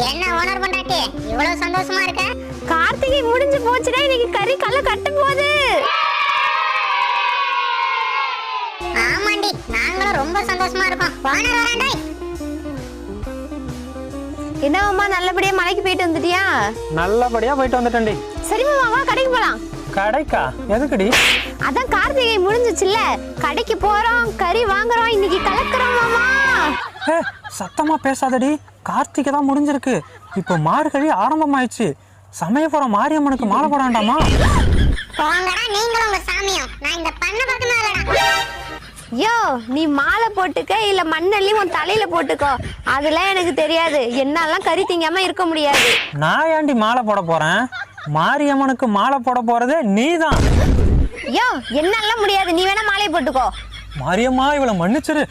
என்ன ஓனர் பொண்டாட்டி இவ்வளவு சந்தோஷமா இருக்க? கார்த்திகை முடிஞ்சு போச்சுடா, இன்னைக்கு கறி கல்ல கட்ட போகுது. ஆமாண்டி, நாங்களும் ரொம்ப சந்தோஷமா இருக்கோம். ஓனர் வராண்டே. என்ன மாமா, நல்லபடியா மலைக்கு போயிட்டு வந்துட்டியா? நல்லபடியா போயிட்டு வந்துட்டேன்டி. சரி மாமா, வா கடைக்கு போலாம். கடைக்கா? எதுக்குடி? அதான் கார்த்திகை முடிஞ்சுச்சுல்ல, கடைக்கு போறோம், கறி வாங்குறோம், இன்னைக்கு கலக்குறோம் மாமா. சத்தமா பேசாதடி, கார்த்திகை தான் முடிஞ்சிருக்கு. இப்போ மார்கழி ஆரம்பமாயிடுச்சு. சமயபுரம் மாரியம்மனுக்கு மாலை போட வேண்டாமா? போங்கடா நீங்களும் உங்க சாமியும். நான் இந்த பண்ண பக்கமே வரடா. யோ, நீ மாலை போட்டுக்க இல்ல மண்ணள்ளி உன் தலையில போட்டுக்கோ, அதெல்லாம் எனக்கு தெரியாது. என்னாலாம் கறி திங்காம இருக்க முடியாது. நான் ஏண்டி மாலை போட போறேன்? மாரியம்மனுக்கு மாலை போட போறதே நீதான். யோ, என்னாலாம் முடியாது, நீ வேணா மாலையை போட்டுக்கோ. மாரியம்மா, இவளை மன்னிச்சிரு.